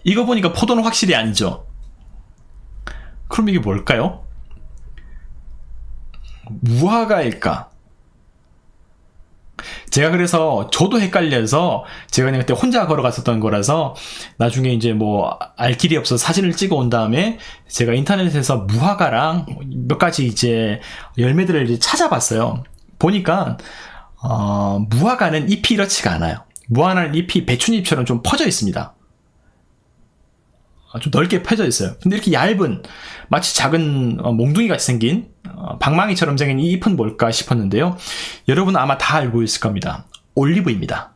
이거 보니까 포도는 확실히 아니죠. 그럼 이게 뭘까요? 무화과일까? 제가 그래서 저도 헷갈려서 제가 그냥 그때 혼자 걸어갔었던 거라서 나중에 이제 뭐 알 길이 없어서 사진을 찍어 온 다음에 제가 인터넷에서 무화과랑 몇 가지 이제 열매들을 이제 찾아봤어요. 보니까 무화과는 잎이 이렇지가 않아요. 무화과는 잎이 배춧잎처럼 좀 퍼져 있습니다. 좀 넓게 펴져 있어요. 근데 이렇게 얇은 마치 작은 몽둥이 같이 생긴 방망이처럼 생긴 이 잎은 뭘까 싶었는데요. 여러분은 아마 다 알고 있을 겁니다. 올리브입니다.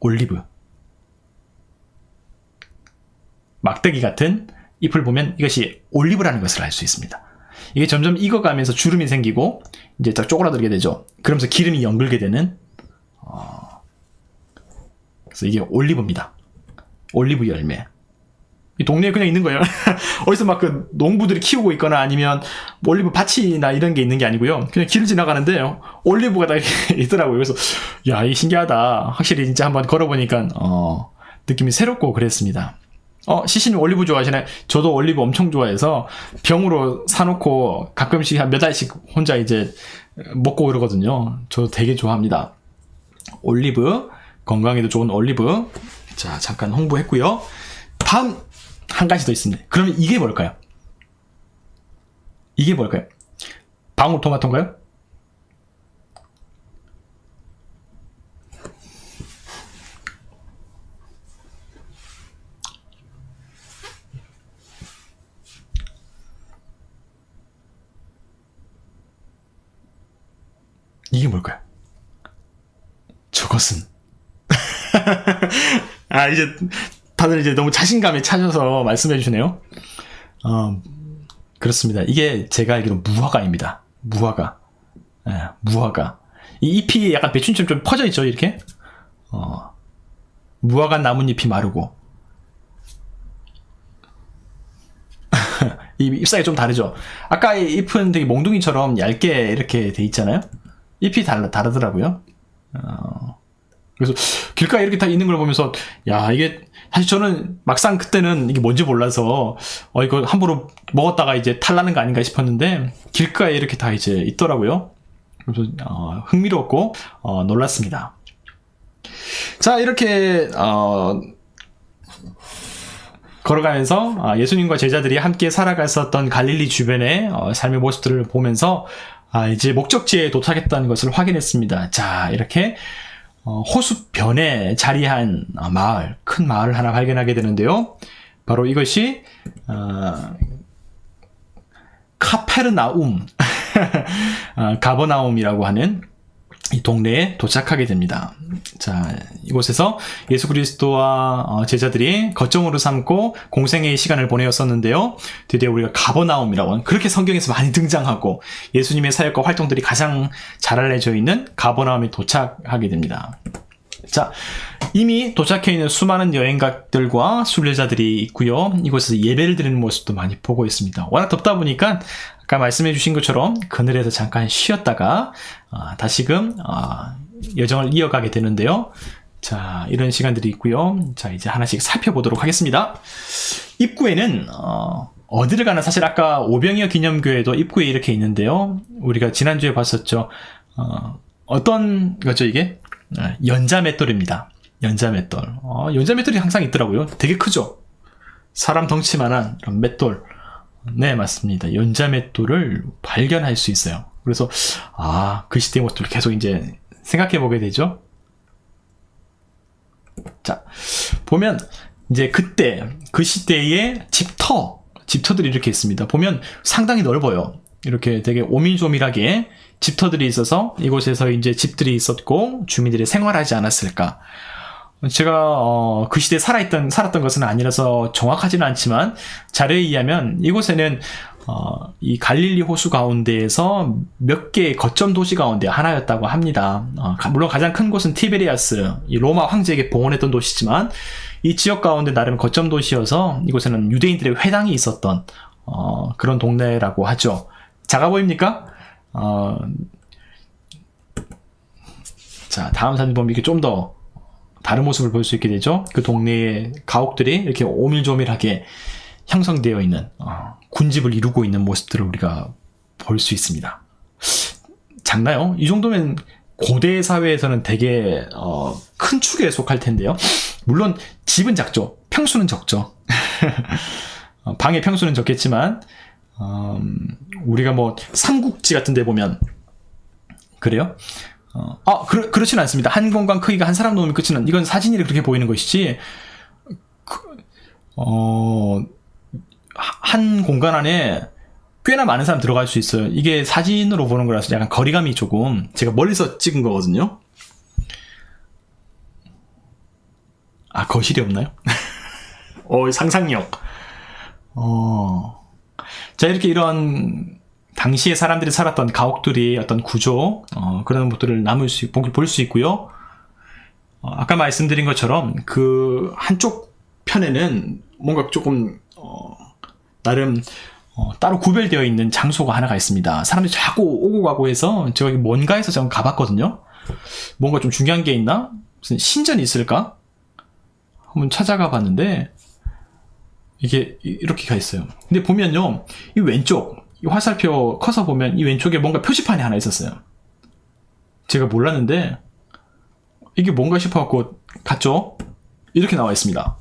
올리브. 막대기 같은 잎을 보면 이것이 올리브라는 것을 알 수 있습니다. 이게 점점 익어가면서 주름이 생기고 이제 딱 쪼그라들게 되죠. 그러면서 기름이 연글게 되는 그래서 이게 올리브입니다. 올리브 열매. 이 동네에 그냥 있는 거예요. 어디서 막 그 농부들이 키우고 있거나 아니면 올리브 밭이나 이런 게 있는 게 아니고요. 그냥 길을 지나가는데 올리브가 다 있더라고요. 그래서 야, 이 신기하다. 확실히 진짜 한번 걸어보니까 느낌이 새롭고 그랬습니다. 시신님 올리브 좋아하시나요? 저도 올리브 엄청 좋아해서 병으로 사놓고 가끔씩 한 몇 알씩 혼자 이제 먹고 그러거든요. 저도 되게 좋아합니다. 올리브, 건강에도 좋은 올리브. 자, 잠깐 홍보했고요. 다음 한 가지 더 있습니다. 그러면 이게 뭘까요? 이게 뭘까요? 방울토마토인가요? 이게 뭘까요? 저것은 이제 다들 이제 너무 자신감에 차셔서 말씀해 주시네요. 그렇습니다. 이게 제가 알기로 무화과입니다. 무화과. 무화과. 이 잎이 약간 배추처럼 좀 퍼져 있죠, 이렇게. 무화과 나뭇잎이 마르고. 이 잎사귀가 좀 다르죠. 아까 이 잎은 되게 몽둥이처럼 얇게 이렇게 돼 있잖아요. 잎이 다르더라고요. 그래서 길가에 이렇게 다 있는 걸 보면서 야, 이게 사실 저는 막상 그때는 이게 뭔지 몰라서 이거 함부로 먹었다가 이제 탈나는 거 아닌가 싶었는데 길가에 이렇게 다 이제 있더라고요. 그래서 흥미롭고 놀랐습니다. 자, 이렇게 걸어가면서 예수님과 제자들이 함께 살아갔었던 갈릴리 주변의 삶의 모습들을 보면서 이제 목적지에 도착했다는 것을 확인했습니다. 자, 이렇게 호수변에 자리한 마을, 큰 마을을 하나 발견하게 되는데요. 바로 이것이 카페르나움, 가버나움이라고 하는 이 동네에 도착하게 됩니다. 자, 이곳에서 예수 그리스도와 제자들이 거점으로 삼고 공생의 시간을 보내었었는데요. 드디어 우리가 가버나움이라고 하는, 그렇게 성경에서 많이 등장하고 예수님의 사역과 활동들이 가장 잘 알려져 있는 가버나움에 도착하게 됩니다. 자, 이미 도착해 있는 수많은 여행객들과 순례자들이 있고요. 이곳에서 예배를 드리는 모습도 많이 보고 있습니다. 워낙 덥다 보니까 아까 말씀해 주신 것처럼 그늘에서 잠깐 쉬었다가 다시금 여정을 이어가게 되는데요. 자, 이런 시간들이 있고요. 자, 이제 하나씩 살펴보도록 하겠습니다. 입구에는 어디를 가나, 사실 아까 오병이어 기념교회도 입구에 이렇게 있는데요. 우리가 지난주에 봤었죠. 어떤 거죠 이게? 연자맷돌입니다. 연자맷돌. 연자맷돌이 항상 있더라고요. 되게 크죠? 사람 덩치만한 이런 맷돌. 네, 맞습니다. 연자맷돌을 발견할 수 있어요. 그래서 그 시대의 모습을 계속 이제 생각해 보게 되죠. 자, 보면 이제 그때 그 시대의 집터들이 이렇게 있습니다. 보면 상당히 넓어요. 이렇게 되게 오밀조밀하게 집터들이 있어서 이곳에서 이제 집들이 있었고 주민들이 생활하지 않았을까. 제가 그 시대에 살았던 것은 아니라서 정확하지는 않지만 자료에 의하면 이곳에는 이 갈릴리 호수 가운데에서 몇 개의 거점 도시 가운데 하나였다고 합니다. 물론 가장 큰 곳은 티베리아스, 이 로마 황제에게 봉헌했던 도시지만 이 지역 가운데 나름 거점 도시여서 이곳에는 유대인들의 회당이 있었던 그런 동네라고 하죠. 작아 보입니까? 자, 다음 사진 보면 이게 좀 더 다른 모습을 볼 수 있게 되죠. 그 동네의 가옥들이 이렇게 오밀조밀하게 형성되어 있는 군집을 이루고 있는 모습들을 우리가 볼 수 있습니다. 작나요? 이 정도면 고대 사회에서는 되게 큰 축에 속할 텐데요. 물론 집은 작죠. 평수는 적죠. 방의 평수는 적겠지만 우리가 뭐 삼국지 같은 데 보면 그래요? 그렇지는 않습니다. 한 공간 크기가 한 사람 놓으면 끝이는, 이건 사진이 그렇게 보이는 것이지, 한 공간 안에 꽤나 많은 사람 들어갈 수 있어요. 이게 사진으로 보는 거라서 약간 거리감이 조금, 제가 멀리서 찍은 거거든요. 거실이 없나요? 상상력. 자, 이렇게 이런 당시에 사람들이 살았던 가옥들이 어떤 구조, 그런 것들을 볼 수 있고요. 아까 말씀드린 것처럼 그 한쪽 편에는 뭔가 조금 나름 따로 구별되어 있는 장소가 하나가 있습니다. 사람들이 자꾸 오고 가고 해서 제가 뭔가 해서 제가 가봤거든요. 뭔가 좀 중요한 게 있나? 무슨 신전이 있을까? 한번 찾아가 봤는데 이게 이렇게 가 있어요. 근데 보면요, 이 왼쪽 이 화살표 커서 보면 이 왼쪽에 뭔가 표지판이 하나 있었어요. 제가 몰랐는데 이게 뭔가 싶어갖고 갔죠. 이렇게 나와 있습니다.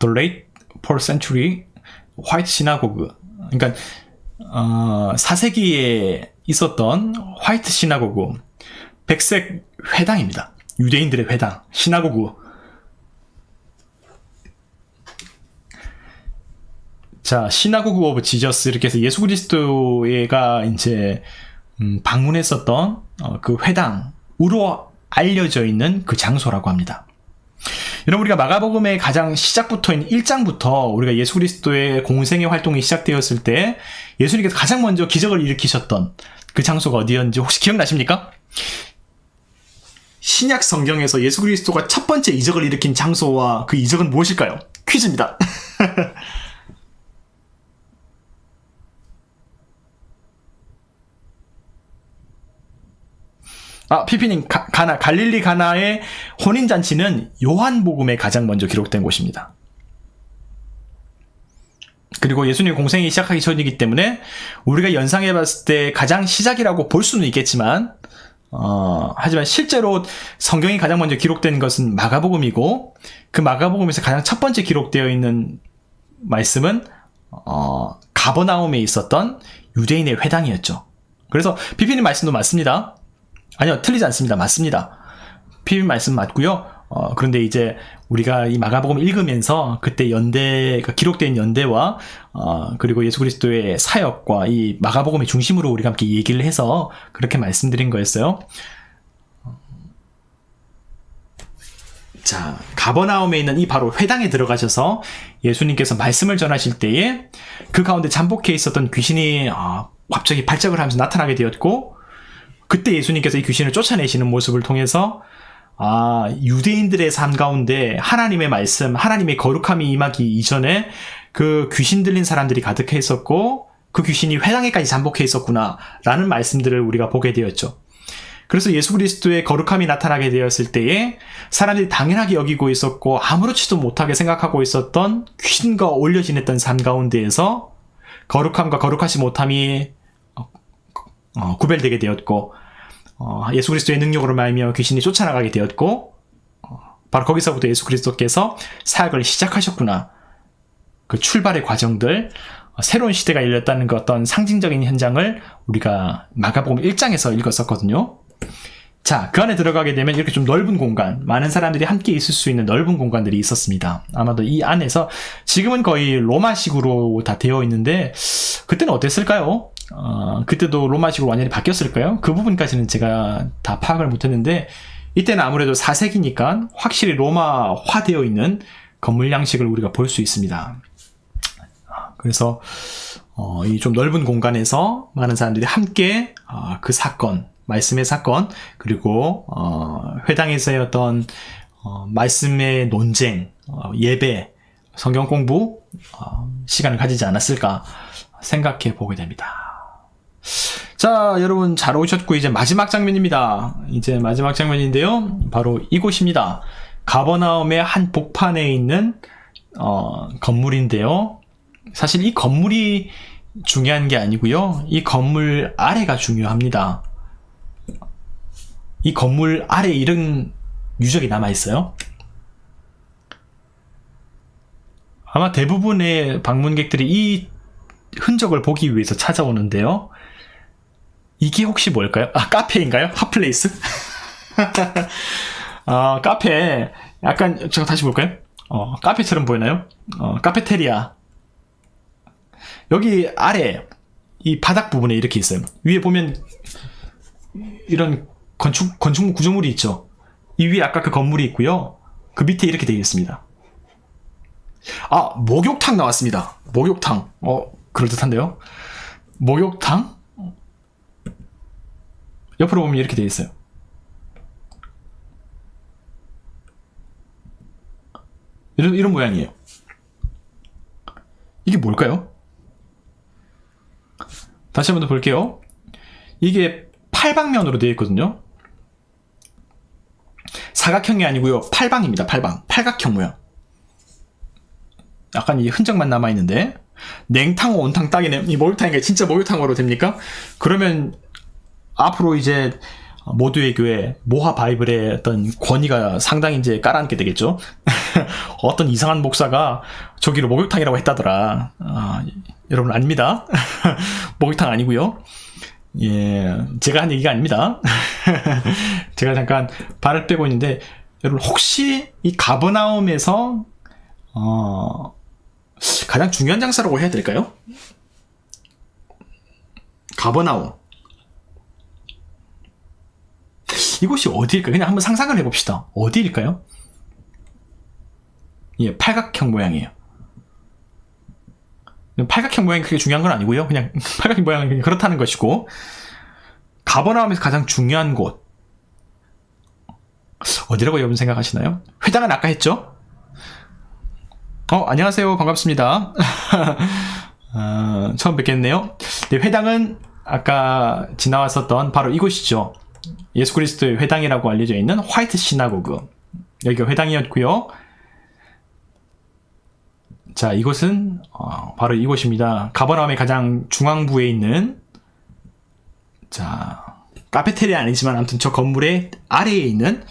The late 4th century White Synagogue. 그러니까 4세기에 있었던 화이트 시나고그, 백색 회당입니다. 유대인들의 회당, 시나고그. 자, 시나고그 오브 지저스 이렇게 해서 예수 그리스도가 이제 방문했었던 그 회당으로 알려져 있는 그 장소라고 합니다. 여러분, 우리가 마가복음의 가장 시작부터인 1장부터 우리가 예수 그리스도의 공생의 활동이 시작되었을 때 예수님께서 가장 먼저 기적을 일으키셨던 그 장소가 어디였는지 혹시 기억나십니까? 신약 성경에서 예수 그리스도가 첫 번째 이적을 일으킨 장소와 그 이적은 무엇일까요? 퀴즈입니다. 피피님, 갈릴리 가나의 혼인잔치는 요한복음에 가장 먼저 기록된 곳입니다. 그리고 예수님의 공생이 시작하기 전이기 때문에 우리가 연상해봤을 때 가장 시작이라고 볼 수는 있겠지만, 하지만 실제로 성경이 가장 먼저 기록된 것은 마가복음이고, 그 마가복음에서 가장 첫 번째 기록되어 있는 말씀은 가버나움에 있었던 유대인의 회당이었죠. 그래서 피피님 말씀도 맞습니다. 아니요, 틀리지 않습니다. 맞습니다. 피비 말씀 맞고요. 그런데 이제 우리가 이 마가복음 읽으면서 그때 기록된 연대와 그리고 예수 그리스도의 사역과 이 마가복음의 중심으로 우리가 함께 얘기를 해서 그렇게 말씀드린 거였어요. 자, 가버나움에 있는 이 바로 회당에 들어가셔서 예수님께서 말씀을 전하실 때에 그 가운데 잠복해 있었던 귀신이 갑자기 발작을 하면서 나타나게 되었고, 그때 예수님께서 이 귀신을 쫓아내시는 모습을 통해서 유대인들의 삶 가운데 하나님의 말씀, 하나님의 거룩함이 임하기 이전에 그 귀신 들린 사람들이 가득해 있었고 그 귀신이 회당에까지 잠복해 있었구나 라는 말씀들을 우리가 보게 되었죠. 그래서 예수 그리스도의 거룩함이 나타나게 되었을 때에 사람들이 당연하게 여기고 있었고 아무렇지도 못하게 생각하고 있었던 귀신과 어울려 지냈던 삶 가운데에서 거룩함과 거룩하지 못함이 구별되게 되었고, 예수 그리스도의 능력으로 말미암아 귀신이 쫓아나가게 되었고, 바로 거기서부터 예수 그리스도께서 사역을 시작하셨구나. 그 출발의 과정들, 새로운 시대가 열렸다는 그 어떤 상징적인 현장을 우리가 마가복음 1장에서 읽었었거든요. 자, 그 안에 들어가게 되면 이렇게 좀 넓은 공간, 많은 사람들이 함께 있을 수 있는 넓은 공간들이 있었습니다. 아마도 이 안에서 지금은 거의 로마식으로 다 되어 있는데 그때는 어땠을까요? 그때도 로마식으로 완전히 바뀌었을까요? 그 부분까지는 제가 다 파악을 못했는데 이때는 아무래도 4세기니까 확실히 로마화되어 있는 건물 양식을 우리가 볼 수 있습니다. 그래서 이 좀 넓은 공간에서 많은 사람들이 함께 그 사건, 말씀의 사건, 그리고 회당에서의 어떤 말씀의 논쟁, 예배, 성경 공부 시간을 가지지 않았을까 생각해 보게 됩니다. 자, 여러분 잘 오셨고 이제 마지막 장면입니다. 이제 마지막 장면인데요. 바로 이곳입니다. 가버나움의 한 복판에 있는 건물인데요. 사실 이 건물이 중요한 게 아니고요. 이 건물 아래가 중요합니다. 이 건물 아래 이런 유적이 남아있어요. 아마 대부분의 방문객들이 이 흔적을 보기 위해서 찾아오는데요. 이게 혹시 뭘까요? 카페인가요? 핫플레이스? 카페. 약간, 제가 다시 볼까요? 카페처럼 보이나요? 카페테리아. 여기 아래, 이 바닥 부분에 이렇게 있어요. 위에 보면, 이런 건축 구조물이 있죠. 이 위에 아까 그 건물이 있고요. 그 밑에 이렇게 되어 있습니다. 목욕탕 나왔습니다. 목욕탕. 그럴듯한데요? 목욕탕? 옆으로 보면 이렇게 되어 있어요. 이런 모양이에요. 이게 뭘까요? 다시 한번 더 볼게요. 이게 팔방면으로 되어 있거든요. 사각형이 아니고요. 팔방입니다. 팔각형 모양. 약간 이 흔적만 남아있는데, 냉탕, 온탕 딱이네. 이 목욕탕이 진짜 목욕탕으로 됩니까? 그러면 앞으로 이제 모두의 교회, 모하 바이블의 어떤 권위가 상당히 이제 깔아앉게 되겠죠? 어떤 이상한 목사가 저기로 목욕탕이라고 했다더라. 여러분 아닙니다. 목욕탕 아니고요. 예, 제가 한 얘기가 아닙니다. 제가 잠깐 발을 빼고 있는데, 여러분 혹시 이 가버나움에서 가장 중요한 장사라고 해야 될까요? 가버나움. 이곳이 어디일까요? 그냥 한번 상상을 해봅시다. 어디일까요? 예, 팔각형 모양이에요. 팔각형 모양이 그렇게 중요한 건 아니고요. 그냥 팔각형 모양은 그냥 그렇다는 것이고, 가버나움에서 가장 중요한 곳 어디라고 여러분 생각하시나요? 회당은 아까 했죠? 안녕하세요. 반갑습니다. 처음 뵙겠네요. 네, 회당은 아까 지나왔었던 바로 이곳이죠. 예수 그리스도의 회당이라고 알려져 있는 화이트 시나고그. 여기가 회당이었고요. 자, 이곳은 바로 이곳입니다. 가버나움의 가장 중앙부에 있는, 자, 카페테리아 아니지만 아무튼 저 건물의 아래에 있는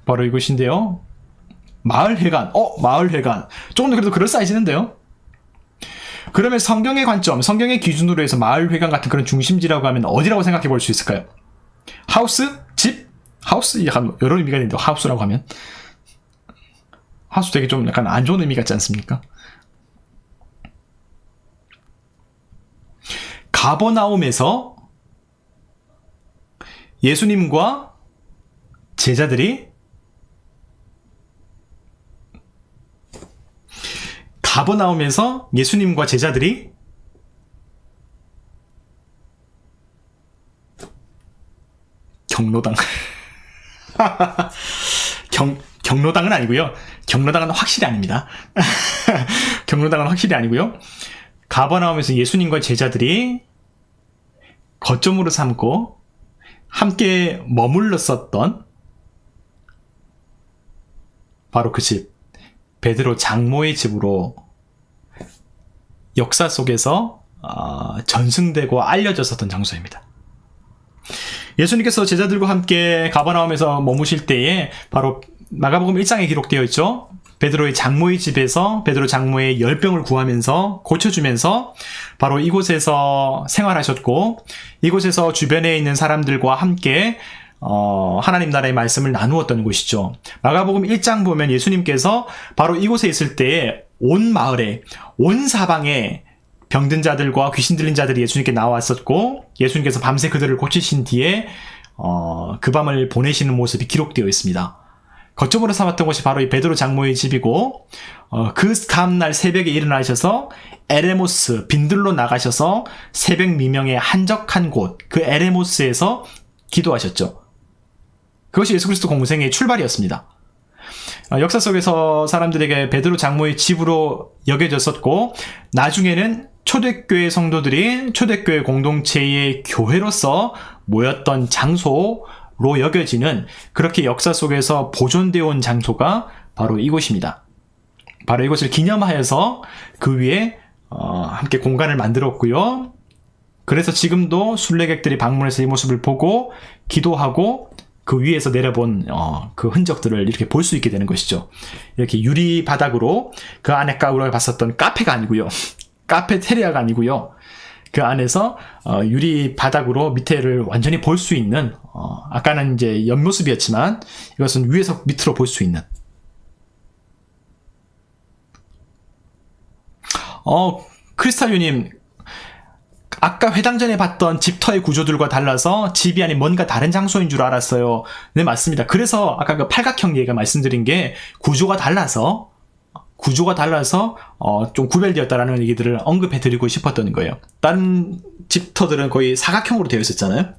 바로 이곳인데요. 마을회관. 마을회관. 조금 더 그래도 그럴싸해지는데요. 그러면 성경의 관점, 성경의 기준으로 해서 마을회관 같은 그런 중심지라고 하면 어디라고 생각해 볼 수 있을까요? 하우스? 집? 하우스? 약간 여러 의미가 있는데, 하우스라고 하면. 하우스 되게 좀 약간 안 좋은 의미 같지 않습니까? 가버나움에서 예수님과 제자들이 경로당 경로당은 아니고요. 경로당은 확실히 아닙니다. 경로당은 확실히 아니고요. 가버나움에서 예수님과 제자들이 거점으로 삼고 함께 머물렀었던 바로 그 집, 베드로 장모의 집으로 역사 속에서 전승되고 알려졌었던 장소입니다. 예수님께서 제자들과 함께 가버나움에서 머무실 때에 바로 마가복음 1장에 기록되어 있죠. 베드로의 장모의 집에서 베드로 장모의 열병을 구하면서 고쳐주면서 바로 이곳에서 생활하셨고, 이곳에서 주변에 있는 사람들과 함께 하나님 나라의 말씀을 나누었던 곳이죠. 마가복음 1장 보면 예수님께서 바로 이곳에 있을 때에 온 마을에, 온 사방에 병든 자들과 귀신 들린 자들이 예수님께 나왔었고, 예수님께서 밤새 그들을 고치신 뒤에 그 밤을 보내시는 모습이 기록되어 있습니다. 거점으로 삼았던 곳이 바로 이 베드로 장모의 집이고, 그 다음날 새벽에 일어나셔서 에레모스 빈들로 나가셔서 새벽 미명에 한적한 곳, 그 에레모스에서 기도하셨죠. 그것이 예수 그리스도 공생의 출발이었습니다. 역사 속에서 사람들에게 베드로 장모의 집으로 여겨졌었고, 나중에는 초대교회 성도들이 초대교회 공동체의 교회로서 모였던 장소로 여겨지는, 그렇게 역사 속에서 보존되어 온 장소가 바로 이곳입니다. 바로 이곳을 기념하여서 그 위에 함께 공간을 만들었고요. 그래서 지금도 순례객들이 방문해서 이 모습을 보고 기도하고 그 위에서 내려본 그 흔적들을 이렇게 볼 수 있게 되는 것이죠. 이렇게 유리 바닥으로, 그 안에 우리가 봤었던 카페가 아니고요. 카페테리아가 아니고요. 그 안에서 유리 바닥으로 밑에를 완전히 볼 수 있는, 아까는 이제 옆모습이었지만 이것은 위에서 밑으로 볼 수 있는. 크리스탈유님, 아까 회당 전에 봤던 집터의 구조들과 달라서 집이 아닌 뭔가 다른 장소인 줄 알았어요. 네, 맞습니다. 그래서 아까 그 팔각형 얘기가 말씀드린 게 구조가 달라서 좀 구별되었다라는 얘기들을 언급해 드리고 싶었던 거예요. 다른 집터들은 거의 사각형으로 되어 있었잖아요.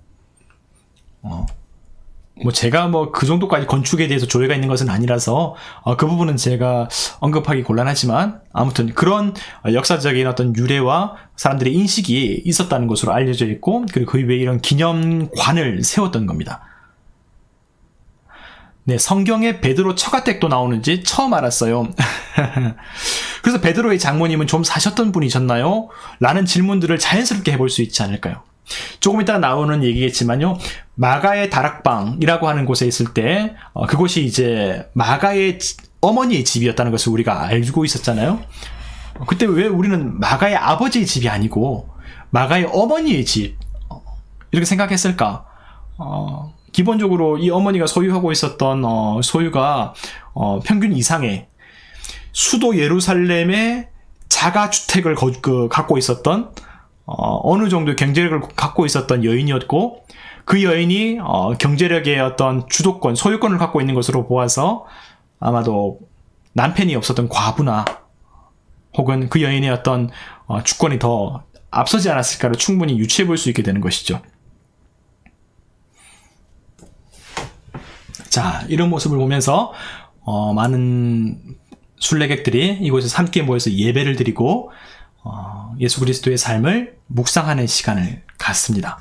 뭐 제가 뭐 그 정도까지 건축에 대해서 조예가 있는 것은 아니라서 그 부분은 제가 언급하기 곤란하지만 아무튼 그런 역사적인 어떤 유래와 사람들의 인식이 있었다는 것으로 알려져 있고 그리고 그 위에 이런 기념관을 세웠던 겁니다. 네, 성경에 베드로 처가댁도 나오는지 처음 알았어요. 그래서 베드로의 장모님은 좀 사셨던 분이셨나요? 라는 질문들을 자연스럽게 해볼 수 있지 않을까요? 조금 이따 나오는 얘기겠지만요. 마가의 다락방이라고 하는 곳에 있을 때 그곳이 이제 마가의 어머니의 집이었다는 것을 우리가 알고 있었잖아요. 그때 왜 우리는 마가의 아버지의 집이 아니고 마가의 어머니의 집 이렇게 생각했을까? 기본적으로 이 어머니가 소유하고 있었던 소유가 평균 이상의 수도 예루살렘의 자가주택을 갖고 있었던 어느 정도의 경제력을 갖고 있었던 여인이었고 그 여인이 경제력의 어떤 주도권, 소유권을 갖고 있는 것으로 보아서 아마도 남편이 없었던 과부나 혹은 그 여인의 어떤 주권이 더 앞서지 않았을까를 충분히 유추해 볼 수 있게 되는 것이죠. 자, 이런 모습을 보면서 많은 순례객들이 이곳에서 함께 모여서 예배를 드리고 예수 그리스도의 삶을 묵상하는 시간을 갖습니다.